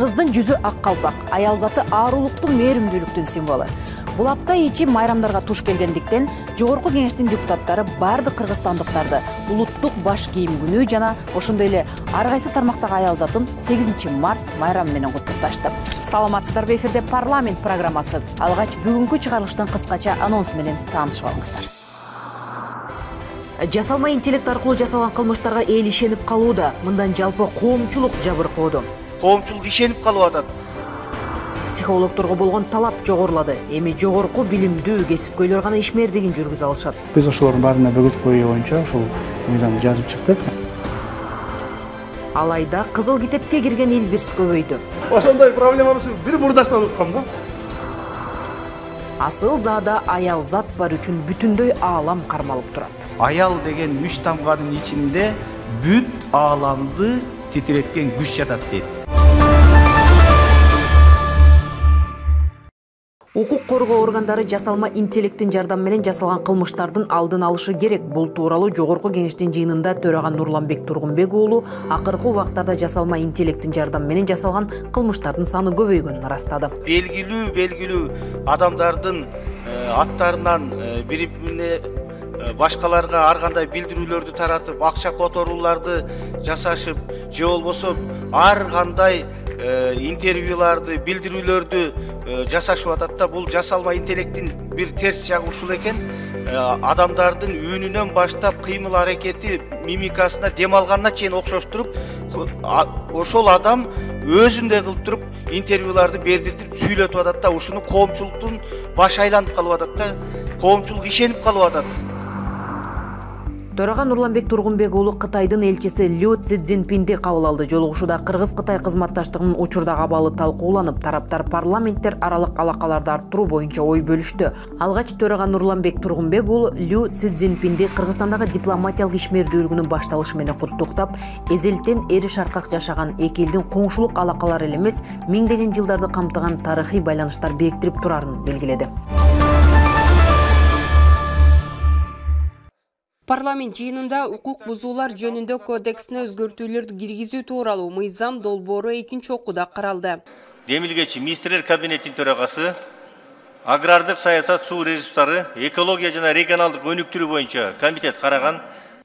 Кыздын жүзү ак калпак, аял заты аарулуктун, мээримдүүлүктүн символу. Бул апта ичи майрамдарга туш келгендиктен Жогорку Кеңештин депутаттары бардык кыргызстандыктарды улуттук баш кийим күнү жана ошондой эле ар кайсы тармактагы аял затын 8 март майрамы менен куттукташты. Саламатсыздарбы, эфирде парламент программасы. Алгач бүгүнкү чыгарылыштын кыскача анонсу менен таанышып алыңыздар. Жасалма интеллект аркылуу жасалган кылмыштарга эл ишенип калууда. Мындан жалпы коомчулук жабыркоодо. Коомчулук ишенип калып атат. Психологторго болгон талап жогорулады. Эми жогорку билимдүү кесипкөйлөр гана ишмердигин жүргүзө алышат. Биз ошолордун баарына бөгөт коюу боюнча ушул мыйзамды жазып чыктык. Алайда кызыл китепке кирген илбирс көбөйдү. Ошондой проблемабызды бир мурдаштан уткам да. Асыл заада аял зат бар үчүн бүтүндөй аалам кармалып турат. Аял деген 3 тамганын ичинде бүт ааламды титиреткен күч жатат дейт. Укук коргоо органдары жасалма интеллекттин жардамы менен жасалган кылмыштардын алдын алышы керек. Бул тууралуу Жогорку Кеңештин жыйынында төраган Нурланбек Тургунбек уулу акыркы убактарда жасалма интеллекттин жардамы менен жасалган кылмыштардын саны көбөйгөнүн ырастады. Белгилүү адамдардын аттарынан бири-бирине башкаларга ар кандай билдирүүлөрдү таратып, акча которууларды жасашып, же болбосо ар кандай интервьюларды, билдирүүлөрдү жасашып атат да. Бул жасалма интеллекттин бир терс жагы ушул экен. Адамдардын үнүнөн баштап кыймыл аракети, мимикасына, дем алганына чейин окшоштуруп, ошол адам өзүндөй кылып туруп интервьюларды бердиртип сүйлөтүп атат да. Ушуну коомчулуктун баш айланып калып атат да. Коомчулук ишенип калып атат. Төрага Нурланбек Тургунбек уулу Кытайдын элчиси Лю Цзиньпинди кабыл алды. Жолугушууда Кыргыз-Кытай кызматташтыгынын учурдагы абалы талкууланып, тараптар парламенттер аралык алакаларды арттыруу боюнча ой бөлүштү. Алгач төрага Нурланбек Тургунбек уулу Лю Цзиньпинди Кыргызстандагы дипломатиялык ишмердүүлүгүнүн башталышы менен куттуктап, эзелтен эри шаркак жашаган эки элдин коңшулук алакалары эле эмес, миңдеген жылдарды камтыган тарыхый байланыштар бекирип турарын белгиледи. Парламент жыйынында укук бузуулар жөнүндө кодексине өзгөртүүлөрдү киргизүү тууралуу мыйзам долбоору экинчи окууда каралды. Демилгечи министрлер кабинетинин төрагасы агрардык саясат, суу ресурстары, экология жана регионалдык өнүктүрүү боюнча комитет караган.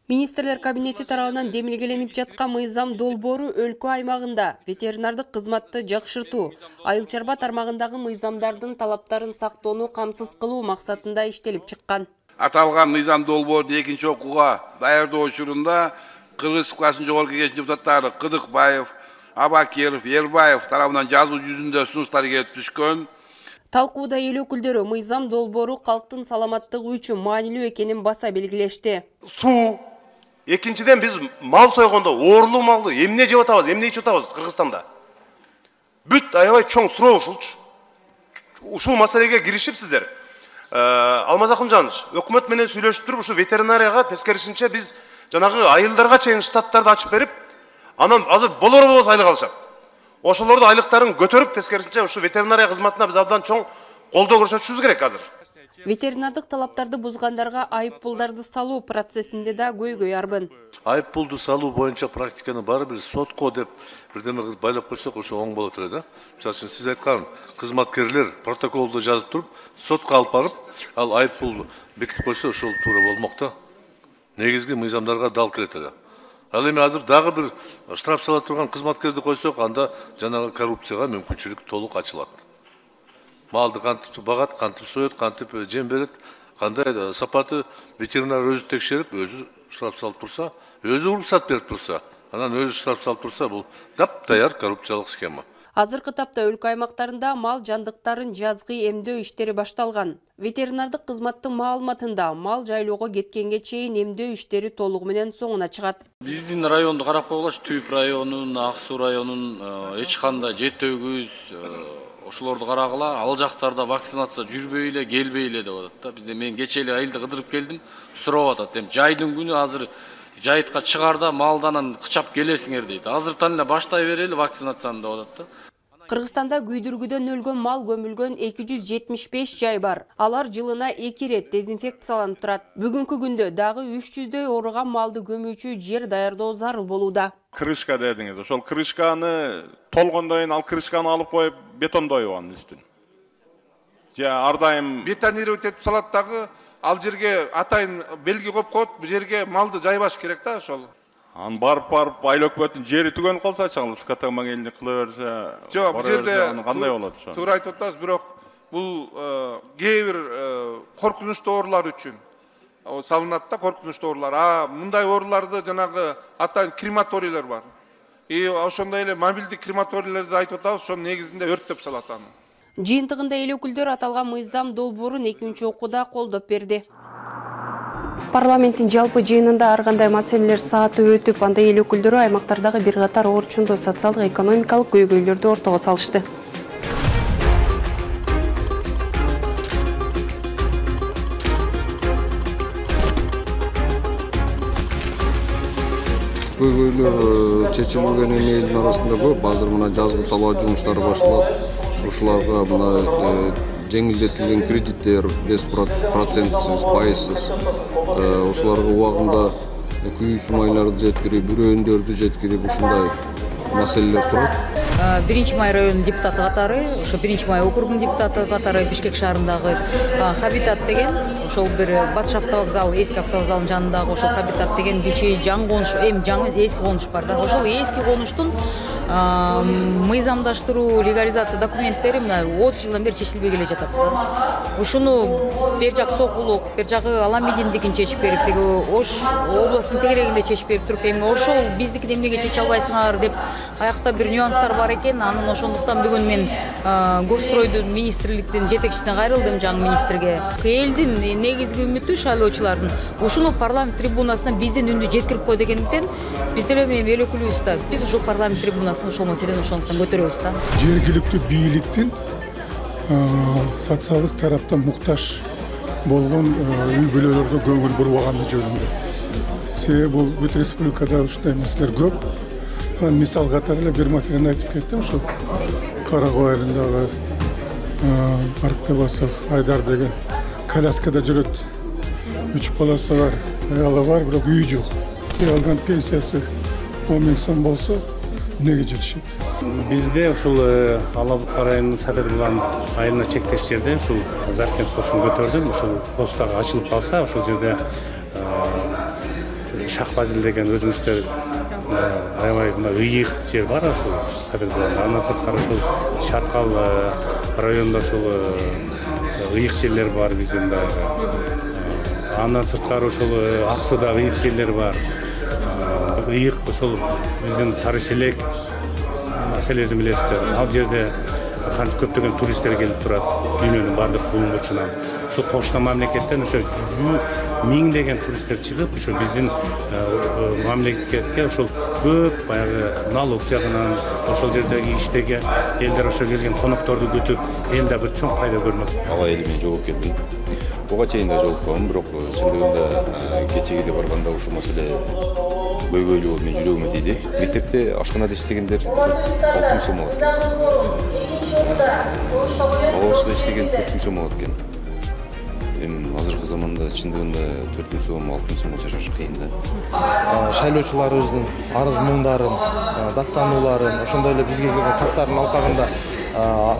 Министрлер кабинети тарабынан демилгеленип жаткан мыйзам долбоору өлкө аймагында ветеринардык кызматты жакшыртуу, айыл чарба тармагындагы мыйзамдардын талаптарын сактоону камсыз кылуу максатында иштелип чыккан. Аталган мыйзам долбоорду экинчи окууга даярдоо учурунда Кыргыз Республикасынын Жогорку Кеңештин депутаттары Кыдыкбаев, Абакеров, Ербаев тарабынан жазуу жүзүндө сунуштар келип түшкөн. Талкууда эл өкүлдөрү мыйзам долбоору калктын саламаттыгы үчүн маанилүү экенин баса белгилешти. Суу, экинчиден биз мал сойгондо оорулуу малды эмне жеп атабыз, эмне ичип атабыз Кыргызстанда? Бүт аябай чоң суроо ушулчу. Ушул маселеге киришипсиздер. Алмаз Акынжанович, өкмөт менен сүйлөшүп туруп, ушу ветеринарияга тескерисинче биз жанагы айылдарга чейин штаттарды ачып берип, анан азыр болор-болбос айлык алышат. Ошолордун айлыктарын көтөрүп, тескерисинче ушу ветеринария кызматына биз абдан чоң колдоо көрсөтүшүбүз керек азыр. Ветеринардык талаптарды бузгандарга айыппулдарды салуу процессинде да көйгөй арбын. Айыппулду салуу боюнча практиканы баары бир сотко деп бирдеме кылып байлап койсок ошо оң болот эле да. Мисалы үчүн сиз айткан кызматкерлер протоколду жазып туруп, сотко алып барып, ал айыппул бекитип койсо ошол туура болмок да. Негизги мыйзамдарга дал келет эле. Ал эми азыр дагы бир штраф сала турган кызматкерди койсок, анда жанагы коррупцияга мүмкүнчүлүк толук ачылат. Малды кантип багат, кантип соет, кантип жем берет, кандай сапаты ветеринар өзү текшерип, өзү штраф салып турса, өзү уруксат берип турса, анан өзү штраф салып турса, бул даяр коррупциялык схема. Азыркы тапта өлкө аймактарында мал жандыктарын жазгы эмдөө иштери башталган. Ветеринардык кызматтын маалыматында мал жайлоого кеткенге чейин эмдөө иштери толугу менен соңуна чыгат. Биздин районду карап койгулачы, Түп районунун, Ак Суу районунун эч кандай Жети Өгүз ошолорду карагыла, ал жактарда вакцинация жүрбөй эле, келбей эле деп атат да. Бизде мен кечээ эле айылды кыдырып келдим, сурап атат. Эми жайдын күнү азыр жайытка чыгарда малданан кычап келесиңер дейт. Азыртан эле баштай берели вакцинацияны деп атат да. Кыргызстанда күйдүргүдөн өлгөн мал көмүлгөн 275 жай бар. Алар жылына 2 рет дезинфекцияланып турат. Бүгүнкү күндө дагы 300дөй ооруган малды көмүүчү жер даярдоо зарыл болууда. Крышка дедиңиз. Ошол крышканы толгондон кийин ал крышканы алып коюп бетондойбу анын үстүн. Же ар дайым бетонировать этип салат дагы ал жерге атайын белги коюп коет, бу жерге малды жайбаш керек да ошол. Аны барып айлөкпөттүн жери түгөнүп калса чаңыл скотомага элди кыла берсе. Жок, бу жерде кандай болот ошо? Туура айтып атасыз, бирок бул кээ бир коркунучтуу оорулар үчүн салынат да, коркунучтуу оорулар. Мындай ооруларды жанагы атайын крематорийлер бар. Ошондой эле мобилдик крематорийлерди айтып атабыз, ошонун негизинде өрттөп салат аны. Жыйынтыгында эл өкүлдөрү аталган мыйзам долбоорун экинчи окууда колдоп берди. Парламенттин жалпы жыйынында ар кандай маселелер сааты өтүп, анда эл өкүлдөрү аймактардагы бир катар орчундуу социалдык экономикалык көйгөйлөрдү ортого салышты. Көйгөйлөр чечилбеген элдин арасында көп. Азыр мына жазгы талоо жумуштары башталат. Ушуларга мына жеңилдетилген кредиттер 5%сыз, пайызсыз. Ошолорго убагында күйүүчү майларды жеткирип, бүрөөндөрдү жеткирип ушундай маселелер турат. 1-май районунун депутаты катары, ошо 1-май округунун депутаты катары Бишкек шаарындагы Хабитат деген, ошол бир Батыш автовокзал, эски автовокзалдын жанындагы ошол Хабитат деген кичи жаңы конуш, жаңы эски конуш бар да. Ошол эски конуштун мыйзамдаштыруу, легализация документтери мына 30 жылдан бери чечилбей келе жатат да. Ушуну бер жак Сокулук, бер жагы Аламединдикин чечип берип, тиги Ош областын тегерегинде чечип берип туруп, эми ошол биздикин эмнеге чече албайсыңар деп аякта бир нюанстар бар экен. Анын ошондуктан бүгүн мен Госстройдун министрликтин жетекчисине кайрылдым, жаңы министрге. Элдин негизги үмүтү шайлоочулардын ушуну парламент трибунасына биздин үндү жеткирип кой дегендиктен, биз деле эл өкүлүбүз да, биз ушул парламент трибунасына ошол маселени ошондуктан көтөрөбүз да. Жергиликтүү бийликтин социалдык тараптан муктаж болгон үй бүлөлөргө көңүл бурбаганы жөнүндө. Себеби бул бүт республикада ушундай маселелер көп. Мисал катары эле бир маселени айтып кеттим, ушу Каракоо айылындагы Барктабасов Айдар деген коляскада жүрөт. 3 баласы бар, аялы бар, бирок үй жок. Алган пенсиясы 10 000 сом болсо, эмнеге жетишет? Бизде ушул Алабука районунун Сафедулан айылына чектеш жерде ушул Заркент постун көтөрдүм. Ушул пост дагы ачылып калса, ошол жерде Шахбазил деген өзүңүздөр аябай мына ыйык жер бар ушул Сафедуланда. Андан сырткары ушул Шаткал районунда ушул ыйык жерлер бар биздин дагы. Андан сырткары ушул Аксуда ыйык жерлер бар. Ыйык ошол биздин Сары Шелек маселесин билесиздер. Ал жерде канча көптөгөн туристтер келип турат, дүйнөнүн бардык булуң бурчунан. Ушул кошуна мамлекеттен ошо 100 000 деген туристтер чыгып, ошо биздин мамлекетке ошол көп баягы налог жагынан, ошол жердеги иштеги элдер ошо келген конокторду күтүп, эл да бир чоң пайда көрмөк. Ага эли менен жолуп келдим. Буга чейин да жолуккам, бирок чындыгында кечеге барганда ушул маселе көйгөйлүү болуп мен жүрөгүмө тийди. Мектепте ашканада иштегендер 6 000 сом алат. Оошто иштеген 4 000 сом алат экен. Эми азыркы заманда чындыгында 4 000 сом, 6 000 сомго жашаш кыйын да. Шайлоочуларыбыздын арыз муңдарын, даттанууларын, ошондой эле бизге келген каттардын алкагында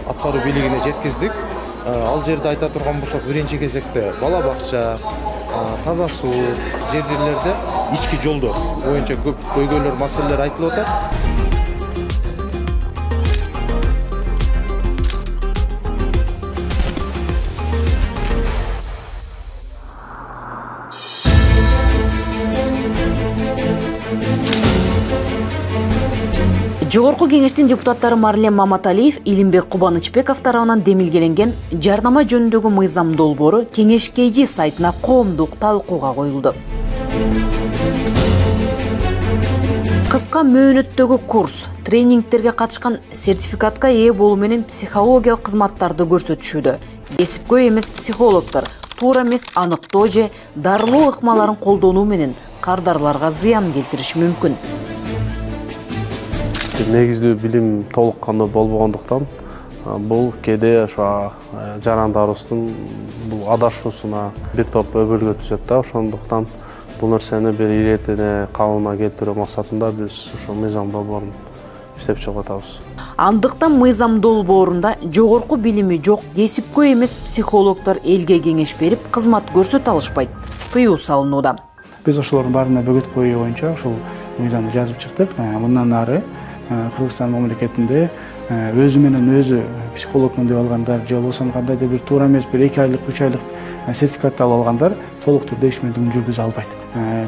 аткаруу бийлигине жеткиздик. Ал жерде айта турган болсок, биринчи кезекте бала бакча, таза суу, жерлерде ички жолдор боюнча көп көйгөйлөр, маселелер айтылып атат. Жогорку кеңештин депутаттары Марлен Маматалиев, Илимбек Кубанычбеков тарабынан демилгеленген жарнама жөнүндөгү мыйзам долбоору Кеңеш КЖ сайтына коомдук талкууга коюлду. Кыска мөөнөттөгү курс, тренингтерге катышкан сертификатка ээ болуу менен психологиялык кызматтарды көрсөтүшүүдө. Кесипкөй эмес психологдор туура эмес аныктоо же дарылоо ыкмаларын колдонуу менен кардарларга зыян келтириши мүмкүн. негиздүү билим толук кандуу болбогондуктан бул кээде ошо жарандарыбыздын бул адашуусуна бир топ өбөлгө түзөт да. Ошондуктан бул нерсени бир иретине калыбына келтирүү максатында биз ошо мыйзам долбоорун иштеп чыгып атабыз. Андыктан мыйзам долбоорунда жогорку билими жок, кесипкөй эмес психологдор элге кеңеш берип, кызмат көрсөтө алышпайт. Тыюу салынууда. Биз ошолордун баарына бөгөт коюу боюнча ушул мыйзамды жазып чыктык. Мындан ары Кыргызстан мамлекетинде өзү менен өзү психологмун деп алгандар же болбосо кандайдыр бир туура эмес бир 2 айлык 3 айлык сертификат алып алгандар толук түрдө иш менен жүргүзө албайт.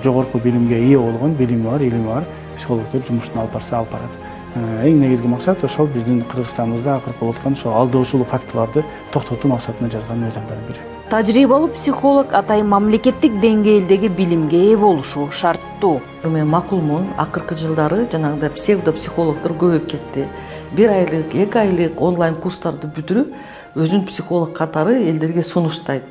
Жогорку билимге ээ болгон, билими бар, илими бар психологдор жумуштун алып барса алып барат. Эң негизги максат ошол биздин Кыргызстаныбызда акыркы болуп аткан ошо алдаушулук фактыларды токтотуу максатында жазган мыйзамдардын бири. Тажрыйбалуу психолог атайын мамлекеттик деңгээлдеги билимге ээ болушу шарттуу. Мен макулмун, акыркы жылдары жанагындай псевдопсихологдор көбөйүп кетти. 1 айлык, 2 айлык онлайн курстарды бүтүрүп, өзүн психолог катары элдерге сунуштайт.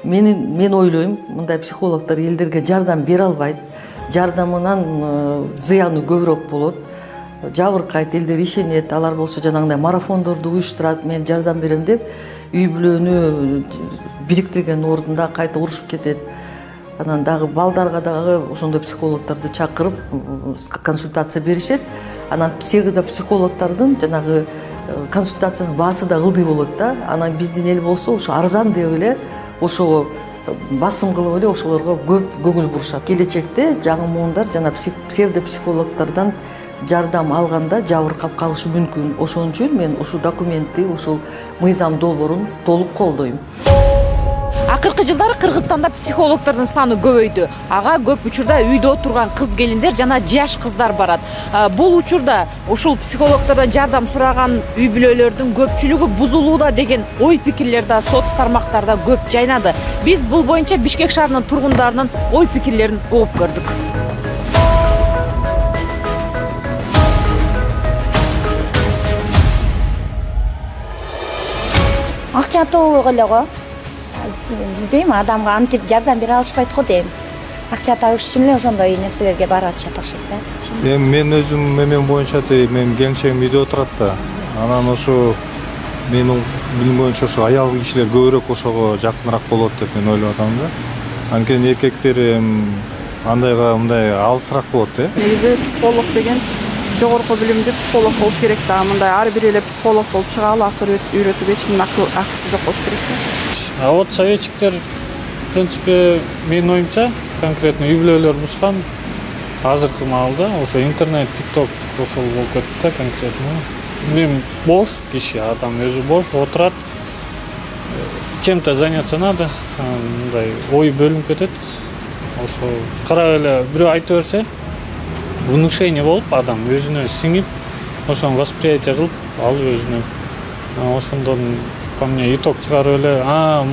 Мен ойлойм, мындай психологдор элдерге жардам бере албайт. Жардамынан зыяны көбүрөөк болот. Жабыркайт, элдер ишенет, алар болсо жанагындай марафондорду уюштурат, мен жардам берем деп, үй бүлөнү бириктирген ордунда кайта урушуп кетет. Анан дагы балдарга дагы ошондой психологдорду чакырып консультация беришет. Анан психологдордун жанагы консультациянын баасы да ылдый болот да. Анан биздин эл болсо ошо арзан деп эле ошого басым кылып эле ошолорго көп көңүл бурушат. Келечекте жаңы муундар жана псевдопсихологдордон жардам алганда жабыркап калышы мүмкүн. Ошон үчүн мен ушул документти, ушул мыйзам долбоорун толук колдойм. Акыркы жылдары Кыргызстанда психологдордун саны көбөйдү. Ага көп учурда үйдө отурган кыз келиндер жана жаш кыздар барат. Бул учурда ушул психологдордон жардам сураган үй бүлөлөрдүн көпчүлүгү бузулууда деген ой пикирлер да соц тармактарда көп жайнады. Биз бул боюнча Бишкек шаарынын тургундарынын ой пикирлерин угуп көрдүк. Акча табуу эле го. Билбейм, адамга антип жардам бере алышпайт го дейм. Акча табыш үчүн эле ошондой нерселерге барып атышат окшойт да. Мен өзүм мемен боюнча мен келинчегим үйдө отурат да. Анан ошо менин билим боюнча ошо аял кишилер көбүрөөк ошого жакыныраак болот деп мен ойлоп атам да. Анткени эркектер андайга мындай алысыраак болот да. Негизи психолог деген жогорку билимдүү психолог болуш керек да. Мындай ар бир эле психолог болуп чыгалы, акыл үйрөтүп эч кимдин акысы жок болуш керек да. А вот советчиктер, в принципе, менин оюмча, конкретно үй бүлөлөр бузган азыркы маалда ошо интернет, тикток ошол болуп кетти да конкретно. Мен бош киши, адам өзү бош отурат, чем-то заняться надо, мындай ой бөлүнүп кетет. Ошо карап эле бирөө айтып берсе, внушение болуп адам өзүнө сиңип, ошону восприятие кылып алып өзүнө. Ошондон по мне итог чыгарып эле,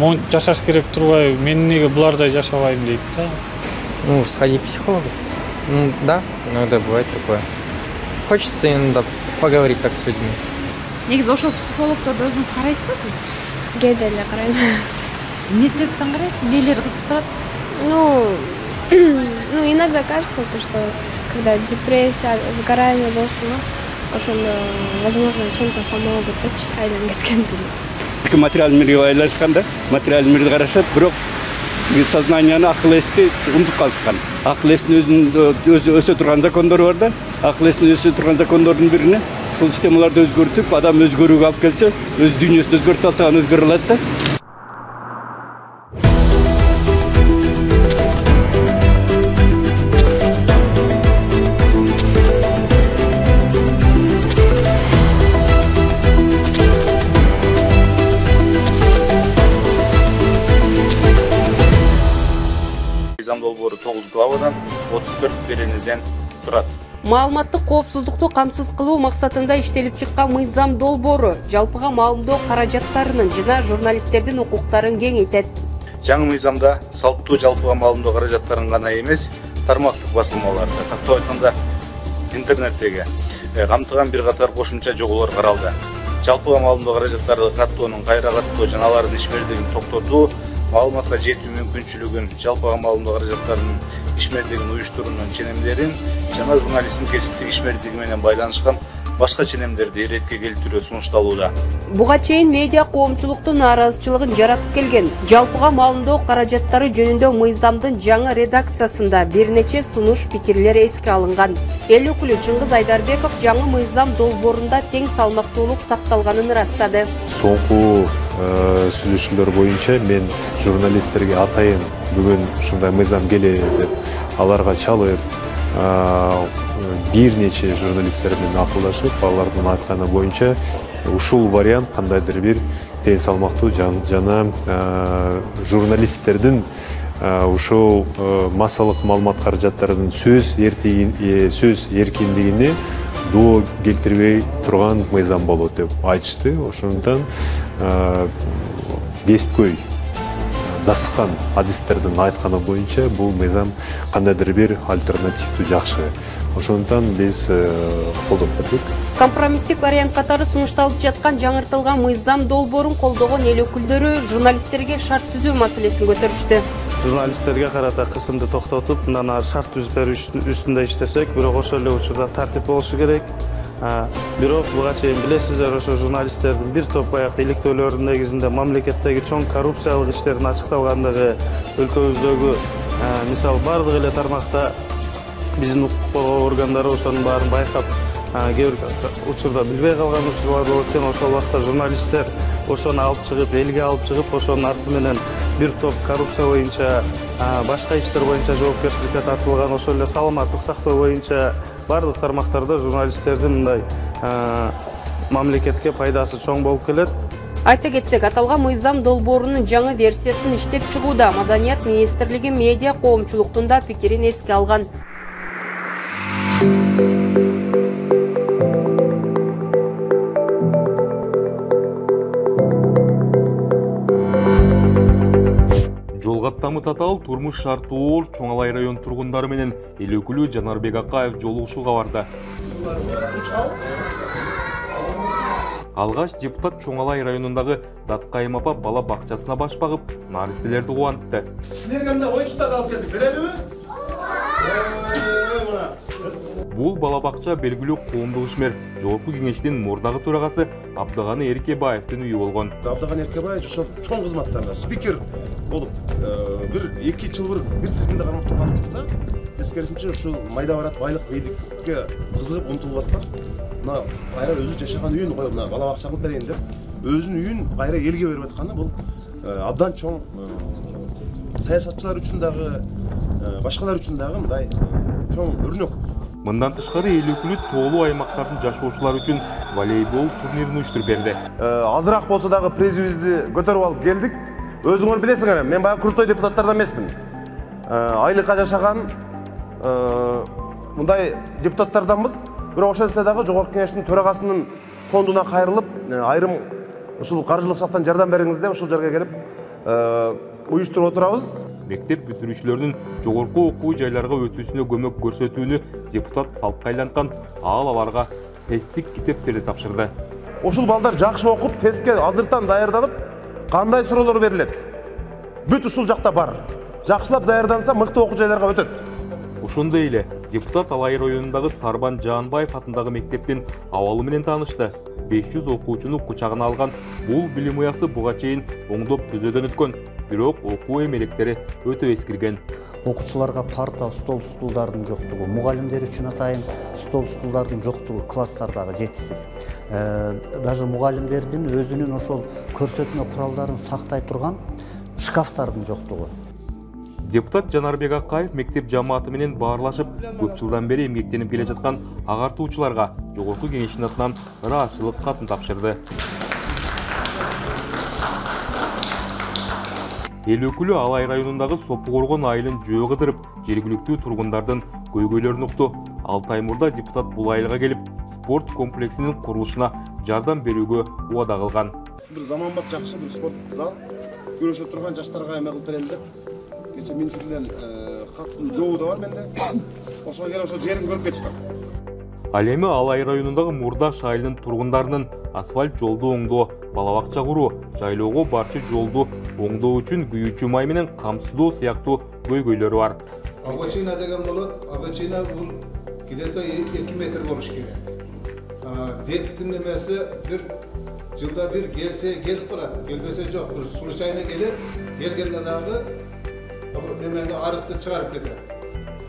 монтип жашаш керек турбайбы, мен эмнеге булардай жашабайм дейт да. Ну, сходи к психологу. Да, иногда бывает такое. Хочется иногда поговорить так с людьми. Негизи ошол психологдорду өзүңүз карайсызбы сиз? Кээде эле карайм. Эмне себептен карайсыз? Эмнелери кызыктырат? Ну, иногда кажется, что когда депрессия, выгорание болсун, ошондо, возможно, чем-то помогут деп айдан кеткендир. Материалдык мирге байланышканда, материалдык мирди карашат, бирок сознанияны, акыл эсти унутуп калышкан. Акыл эстин өзү өсө турган закондору бар да, акыл эстин өсө турган закондордун бирине ушул системаларды өзгөртүп, адам өзгөрүүгө алып келсе, өз дүйнөсүн өзгөртүп алса аны өзгөрө алат да. Мыйзам долбоору 9 главадан 34 беренеден турат. Маалыматтык коопсуздукту камсыз кылуу максатында иштелип чыккан мыйзам долбоору жалпыга маалымдоо каражаттарынын жана журналисттердин укуктарын кеңейтет. Жаңы мыйзамда салттуу жалпыга маалымдоо каражаттарын гана эмес, тармактык басылмаларды, тактап айтканда интернеттеги камтыган бир катар кошумча жоболор каралды. Жалпыга маалымдоо каражаттарды каттоонун, кайра каттоо жана алардын ишмердигин токтотуу, маалыматка жетүү мүмкүнчүлүгүн, жалпыга маалымдоо каражаттарынын ишмердигин уюштуруунун ченемдерин жана журналисттин кесиптик ишмердиги менен байланышкан башка ченемдерди иретке келтирүү сунушталууда. Буга чейин медиа коомчулуктун нааразычылыгын жаратып келген жалпыга малымдоо каражаттары жөнүндө мыйзамдын жаңы редакциясында бир нече сунуш пикирлер эске алынган. Эл өкүлү Чыңгыз Айдарбеков жаңы мыйзам долбоорунда тең салмактуулук сакталганын ырастады. Соңку сүйлөшүүлөр боюнча мен журналисттерге атайын бүгүн ушундай мыйзам келе деп аларга чалып, бир нече журналисттер менен акылдашып, алардын айтканы боюнча ушул вариант кандайдыр бир тең салмактуу жана журналисттердин ушул массалык маалымат каражаттарынын сөз эркиндигине доо келтирбей турган мыйзам болот деп айтышты. Ошондон кесипкөй дасыккан адистердин айтканы боюнча бул мыйзам кандайдыр бир альтернативдүү жакшы. Ошондон биз колдоп бердик. Компромисстик вариант катары сунушталып жаткан жаңыртылган мыйзам долбоорун колдогон эл өкүлдөрү журналисттерге шарт түзүү маселесин көтөрүштү. Журналисттерге карата кысымды токтотуп, мындан ары шарт түзүп берүү үстүндө иштесек, бирок ошол эле учурда тартип болушу керек. Бирок буга чейин билесиздер, ошо журналисттердин бир топ баягы иликтөөлөрүнүн негизинде мамлекеттеги чоң коррупциялык иштердин ачыкталгандыгы, өлкөбүздөгү мисалы бардык эле тармакта биздин укук коргоо органдары ошонун баарын байкап, кээ бир учурда билбей калган учурлар болот экен. Ошол убакта журналисттер ошону алып чыгып, элге алып чыгып, ошонун арты менен бир топ коррупция боюнча, башка иштер боюнча жоопкерчиликке тартылган, ошол эле саламаттык сактоо боюнча бардык тармактарда журналисттердин мындай мамлекетке пайдасы чоң болуп келет. Айта кетсек, аталган мыйзам долбоорунун жаңы версиясын иштеп чыгууда Маданият министрлиги медиа коомчулуктун да пикирин эске алган. Жол каттамы татаал турмуш шарты оор Чоңалай район тургундары менен эл өкүлү Жанарбек Акаев жолугушууга барды. Алгаш депутат Чоңалай районундагы Даткайым апа бала бакчасына баш багып, наристелерди кубантты. Силерге мындай оюнчуктарды алып келдик, берелиби? Бул бала бакча белгилүү коомдук ишмер Жогорку кеңештин мурдагы төрагасы Абдыганы Эркебаевдин үйү болгон. Абдыганы Эркебаев ошо чоң кызматтарда спикер болуп, бир 2 жыл бир тизгинде кармап турган учурда тескерисинче ушул майда барат байлык бейдикке кызыгып умтулбастан мына кайра өзү жашаган үйүн коюп, мына бала бакча кылып берейин деп өзүнүн үйүн кайра элге берип атканы бул абдан чоң саясатчылар үчүн дагы, башкалар үчүн дагы мындай чоң өрнөк. Мындан тышкары эл өкүлү тоолуу аймактардын жашоочулары үчүн волейбол турнирин уюштуруп берди. Азыраак болсо дагы призибизди көтөрүп алып келдик. Өзүңөр билесиңер, мен баягы крутой депутаттардан эмесмин. Айлыкка жашаган мындай депутаттарданбыз. Бирок ошентсе дагы Жогорку кеңештин төрагасынын фондуна кайрылып, айрым ушул каржылык жактан жардам бериңиз деп ушул жерге келип уюштуруп отурабыз. Мектеп бүтүрүүчүлөрдүн жогорку окуу жайларга өтүүсүнө көмөк көрсөтүүнү депутат салпка айланткан, аларга тесттик китептерди тапшырды. Ушул балдар жакшы окуп, тестке азыртан даярданып, кандай суроолор берилет? Бүт ушул жакта бар. Жакшылап даярданса, мыкты окуу жайларга өтөт. Ошондой эле депутат Алай районундагы Сарбан Жаанбаев атындагы мектептин абалы менен таанышты. 500 окуучуну кучагына алган бул билим уясы буга чейин оңдоп түзөөдөн өткөн, бирок окуу эмелектери өтө эскирген. Окуучуларга парта, стол, стулдардын жоктугу, мугалимдер үчүн атайын стол, стулдардын жоктугу класстардагы жетишсиз. Даже мугалимдердин өзүнүн ошол көрсөтмө куралдарын сактай турган шкафтардын жоктугу. Депутат Жанарбек Акаев мектеп жамааты менен баарлашып, көп жылдан бери эмгектенип келе жаткан агартуучуларга Жогорку кеңештин атынан ыраазычылык катын тапшырды. Эл өкүлү Алай районундагы Сопу Коргон айылын жөө кыдырып, жергиликтүү тургундардын көйгөйлөрүн укту. 6 ай мурда депутат бул айылга келип, спорт комплексинин курулушуна жардам берүүгө убада кылган. Бир заманбап жакшы бир спорт зал көрүшө турган жаштарга эме кылып берели деп кече министрлен каттын жообу да бар менде. Ошого келип ошо жерин көрүп кетиптир. Ал эми Алай районундагы Мурдаш айылынын тургундарынын асфальт жолду оңдоо, бала бакча куруу, жайлоого барчы жолду оңдоо үчүн күйүүчү май менен камсыздоо сыяктуу көйгөйлөрү бар. Обочина деген болот. Обочина бул где-то 2 метр болуш керек. Дептин немеси бир жылда бир келсе келип калат, келбесе жок. Бир случайно келет, келгенде дагы немени арыкты чыгарып кетет.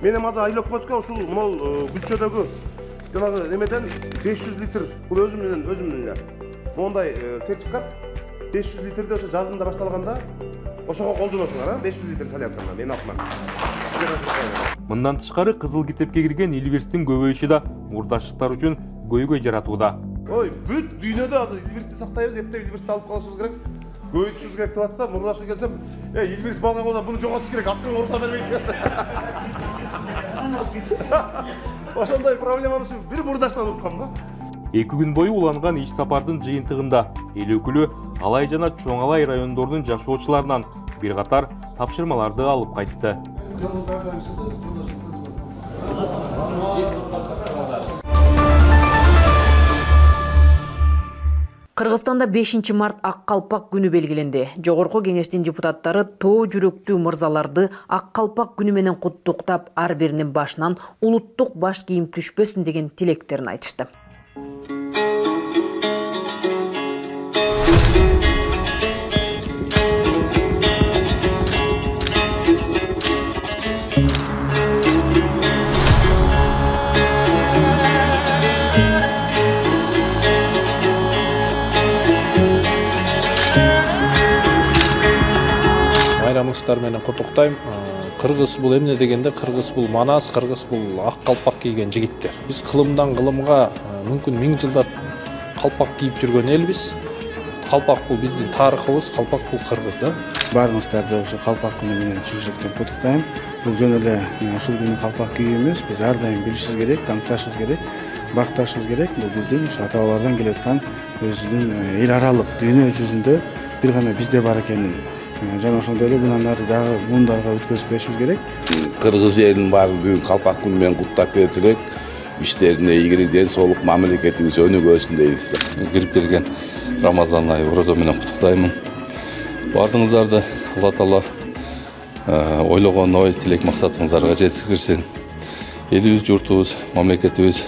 Менин азыр Айлокмотко ушул мол Гүлчөдөгү жанагы немеден 500 литр бул өзүмдүн мондай сертификат 500 литрде ошо жазында башталганда ошого колдоносуңар, 500 литр салятканда мен атман. Мындан тышкары кызыл китепке кирген Илбирстин көбөйүшү да мурдаштыктар үчүн көйгөй жаратууда. Ой, бүт дүйнөдө азыр Илбирсти сактайбыз, эптеп Илбирсти алып калышыбыз керек. Көбөйтүшүбүз керек деп атса, мурдашка келсем, Илбирс балга болса буну жоготуш керек, аткан урса бербейсиң. Ошондой проблеманы ушу бир мурдаштан уккам да. 2 күн бою уланган иш сапардын жыйынтыгында эл өкүлү Алай жана Чоң Алай райондорунун жашоочуларынан бир катар тапшырмаларды алып кайтты. Кыргызстанда 5 март Ак калпак күнү белгиленди. Жогорку кеңештин депутаттары тоо жүрөктүү мырзаларды Ак калпак күнү менен куттуктап, ар биринин башынан улуттук баш кийим түшпөсүн деген тилектерин айтышты. Байрамыңыздар менен куттуктайм. Кыргыз бул эмне дегенде, кыргыз бул манас, кыргыз бул ак калпак кийген жигиттер. Биз кылымдан кылымга мүмкүн 1000 жылдап калпак кийип жүргөн элбиз. Калпак бул биздин тарыхыбыз, калпак бул кыргыз да. Баарыңыздарды ошо калпак күнү менен чын куттуктайм. Бул жөн эле ушул күнү калпак кийүү эмес, биз ар дайым билишибиз керек, таңташыбыз керек, бакташыбыз керек. Бул биздин ата бабалардан келе аткан өзүнүн эл аралык дүйнө жүзүндө бир гана бизде бар экенин жана ошондой эле мындан ары дагы муундарга өткөзүп беришибиз керек. Кыргыз элинин баары бүгүн калпак күнү менен куттап кетилек. Иштерине ийгилик, ден соолук, мамлекетибиз өнүгөсүн дейбиз. Кирип келген Рамазан айы ораза менен куттуктаймын. Бардыгыңыздарды Алла Таала ойлогон ой, тилек максатыңыздарга жеткирсин. Элибиз, журтубуз, мамлекетибиз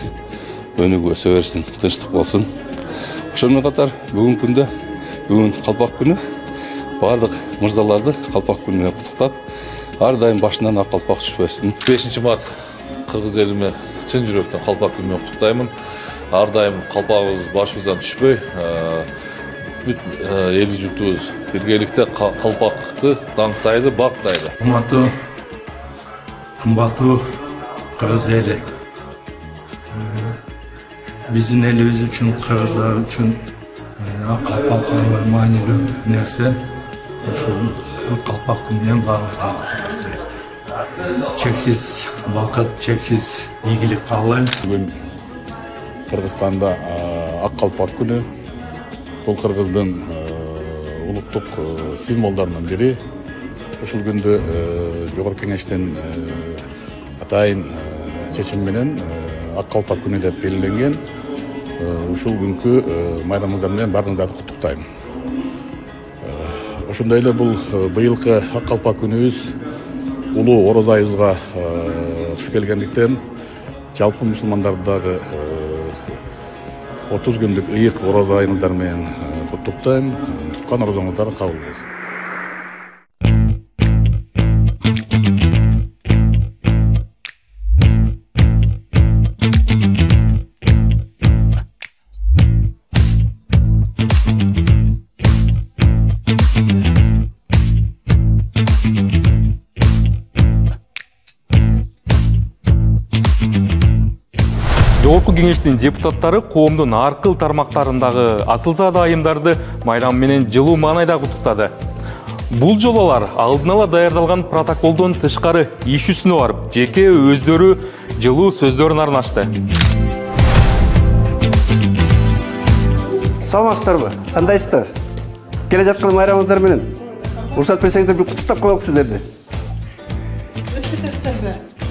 өнүгүп өсө берсин, тынчтык болсун. Ошол менен катар бүгүнкү күндө, бүгүн калпак күнү, бардык мырзаларды калпак күнү менен куттуктап, ар дайым башынан ак калпак түшпөсүн. 5 март кыргыз элиме чын жүрөктөн калпак күнү менен куттуктаймын. Ар дайым калпагыбыз башыбыздан түшпөй, бүт эл журтубуз биргеликте калпакты даңктайды, бактайды. Кымбаттуу кыргыз эли. Биздин элибиз үчүн, кыргыздар үчүн ак калпак аябай маанилүү нерсе. Ошол ак калпак күнү менен баарыңызга чексиз бакыт, чексиз ийгилик каалайм. Бүгүн Кыргызстанда ак калпак күнү. Бул кыргыздын улуттук символдорунун бири. Ушул күндө жогорку кеңештин атайын чечими менен ак калпак күнү деп белгиленген. Ушул күнкү майрамыңыздар менен баарыңыздарды куттуктайм. Ошондой эле бул быйылкы ак калпак күнүбүз улуу ораза айыбызга туш келгендиктен жалпы мусулмандардагы 30 күндүк ыйык ораза айыңыздар менен куттуктайм. Туткан оразаңыздар кабыл болсун. Жогорку кеңештин депутаттары коомдун аркыл тармактарындагы асылсаада айымдарды майрам менен жылуу маанайда куттуктады. Бул жолу алар алдын ала даярдалган протоколдон тышкары иш үстүнө барып, жеке өздөрү жылуу сөздөрүн арнашты. Саламатсыздарбы? Кандайсыздар? Келе жаткан майрамыңыздар менен уруксат берсеңиздер бир куттуктап коелук сиздерди.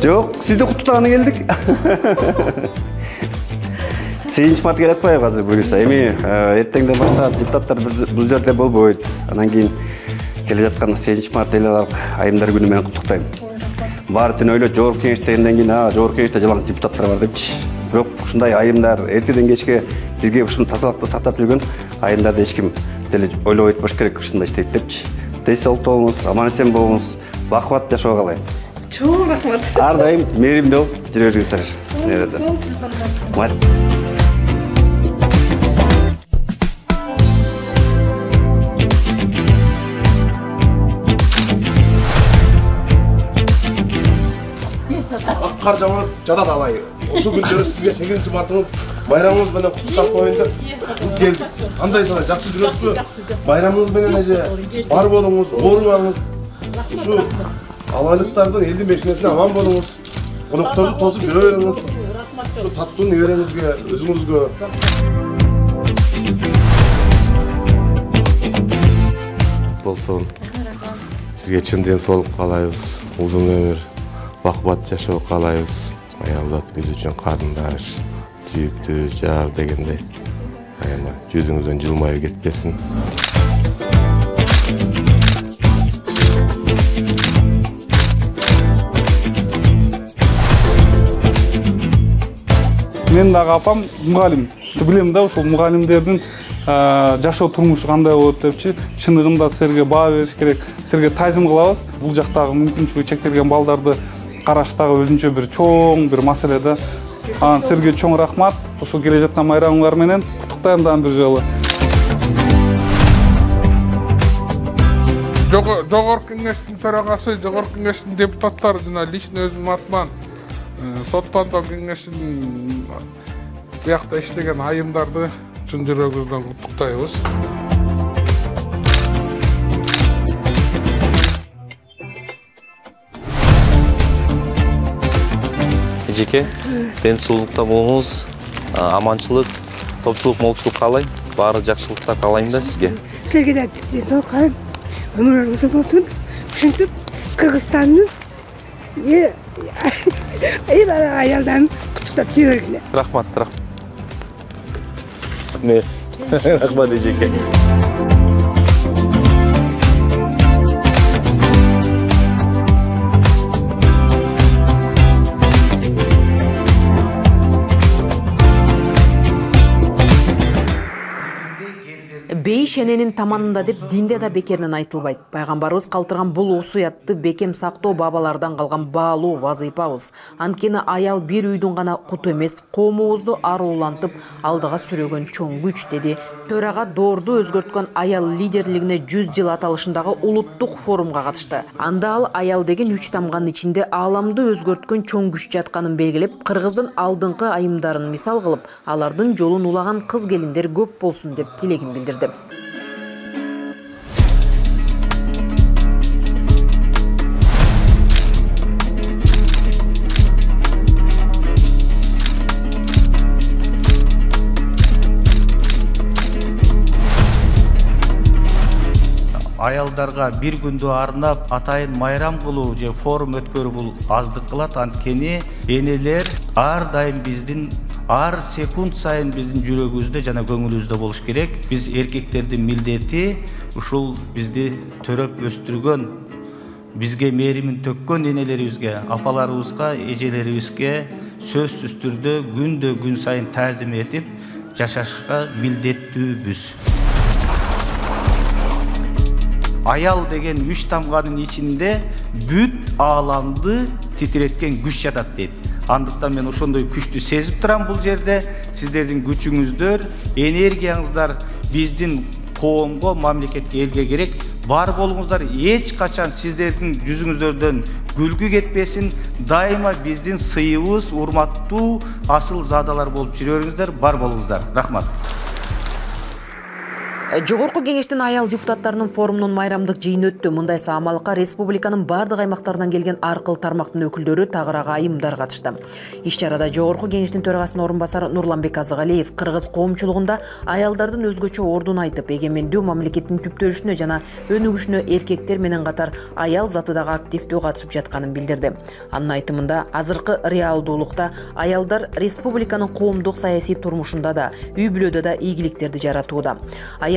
Жок, сизди куттуктаганы келдик. 8 март келе атпайбы азыр буюрса. Эми эртеңден баштап депутаттар бул жерде болбойт. Анан кийин келе жаткан 8 март эл аралык айымдар күнү менен куттуктайм. баары тен ойлойт жогорку кеңештегенден кийин жогорку кеңеште жалаң депутаттар бар депчи. Бирок ушундай айымдар эртеден кечке бизге ушуну тазалыкты сактап жүргөн айымдарды эч ким деле ойлобой өтпөш керек, ушундай иштейт депчи. Тез салып болуңуз, аман эсен болуңуз, бакубат жашоого каалайм. Чоң рахмат. Ар дайым мээримдүү болуп жүрө бериңиздер. Ак кар жамап жатат алайы. Ошол күндөрү сизге 8 мартыңыз майрамыңыз менен куттуктап коеюн деп келдик. Андай сана жакшы жүрөсүзбү? Майрамыңыз менен эже бар болуңуз, оорубаңыз. Ушу алайлыктардын элдин мешинесине аман болуңуз. Конокторду тосуп жүрө бериңиз. Ушу таттуу небереңизге, өзүңүзгө. Болсун. Сизге чын ден соолук каалайбыз. Узун өмүр, бакубат жашоо каалайбыз. Аялзат биз үчүн карындаш, сүйүктүү жар дегендей. Жүзүңүздөн жылмайып кетпесин. Мен дагы апам мугалим. Билем да, ушул мугалимдердин жашоо турмушу кандай болот депчи. Чындыгында силерге баа бериш керек, силерге тайзым кылабыз. Бул жактагы мүмкүнчүлүгү чектелген балдарды караштагы өзүнчө бир чоң бир маселе да. Силерге чоң рахмат. Ушул келе жаткан майрамыңар менен куттуктайм дагы бир жолу. Жогорку кеңештин төрагасы, жогорку кеңештин депутаттары жана лично өзүмдүн атыман соттондоо кеңешинин биякта иштеген айымдарды чын жүрөгүбүздөн куттуктайбыз. Эжеке, ден соолукта болуңуз, аманчылык, топчулук, молчулук каалайм. Баары жакшылыктар каалайм да сизге. Сизге да ден соолук каалайм. Өмүрүңүз узун болсун. Ушинтип Кыргызстандын аялдарын куттуктап жүрө бергиле. Рахмат, рахмат эжеке. Бей шененин таманында деп динде да бекеринен айтылбайт. Пайгамбарыбыз калтырган бул осуятты бекем сактоо бабалардан калган баалуу вазыйпабыз. Анткени аял бир үйдүн гана куту эмес, коомубузду аруулантып алдыга сүрөгөн чоң күч, деди. Төрага доорду өзгөрткөн аял лидерлигине 100 жыл аталышындагы улуттук форумга катышты. Анда ал аял деген 3 тамганын ичинде ааламды өзгөрткөн чоң күч жатканын белгилеп, Кыргыздын алдыңкы айымдарын мисал кылып, алардын жолун улаган кыз келиндер көп болсун деп тилегин билдирди. Аялдарга бир күндү арнап атайын майрам кылуу же форум өткөрүү бул аздык кылат. Анткени энелер ар дайым биздин ар секунд сайын биздин жүрөгүбүздө жана көңүлүбүздө болуш керек. Биз эркектердин милдети ушул бизди төрөп өстүргөн, бизге мээримин төккөн энелерибизге, апаларыбызга, эжелерибизге сөзсүз түрдө күндө күн сайын таазим этип жашашка милдеттүүбүз. Аял деген 3 тамганын ичинде бүт ааламды титиреткен күч жатат дейт. Андыктан мен ошондой күчтү сезип турам бул жерде. Сиздердин күчүңүздөр, энергияңыздар биздин коомго, мамлекетке, элге керек. Бар болуңуздар, эч качан сиздердин жүзүңүздөрдөн күлгү кетпесин. Дайыма биздин сыйыбыз, урматтуу асыл задалар болуп жүрө бериңиздер. Бар болуңуздар. Рахмат. Жогорку кеңештин аял депутаттарынын форумунун майрамдык жыйыны өттү. Мындай саамалыкка республиканын бардык аймактарынан келген аркыл тармактын өкүлдөрү, тагыраагы айымдар катышты. Иш-чарада жогорку кеңештин төрагасынын орун басары Нурланбек Азыгалиев кыргыз коомчулугунда аялдардын өзгөчө ордун айтып, эгемендүү мамлекеттин түптөлүшүнө жана өнүгүшүнө эркектер менен катар аял заты дагы активдүү катышып жатканын билдирди. Анын айтымында, азыркы реалдуулукта аялдар республиканын коомдук саясий турмушунда да, үй бүлөдө да ийгиликтерди жаратууда.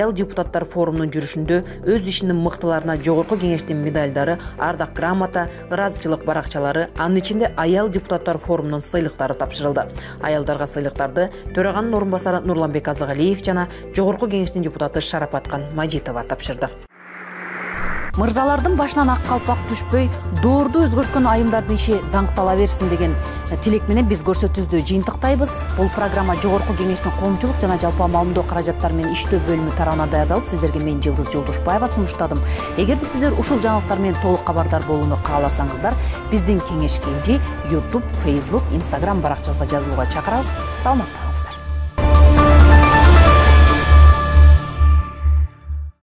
аял депутаттар форумунун жүрүшүндө өз ишинин мыктыларына жогорку кеңештин медалдары, ардак грамота, ыраазычылык баракчалары, анын ичинде аял депутаттар форумунун сыйлыктары тапшырылды. Аялдарга сыйлыктарды төраганын орун басары Нурланбек Азыгалиев жана жогорку кеңештин депутаты Шарапаткан Мажитова тапшырды. Мырзалардын башынан ак калпак түшпөй, доорду өзгөрткөн айымдардын иши даңктала берсин деген тилек менен биз көрсөтүүбүздү жыйынтыктайбыз. Бул программа жогорку кеңештин коомчулук жана жалпы маалымдоо каражаттары менен иштөө бөлүмү тарабынан даярдалып, сиздерге мен Жылдыз Жолдошбаева сунуштадым. Эгерде сиздер ушул жаңылыктар менен толук кабардар болууну кааласаңыздар, биздин кеңеш KG YouTube, Facebook, Instagram баракчабызга жазылууга чакырабыз. Саламатта.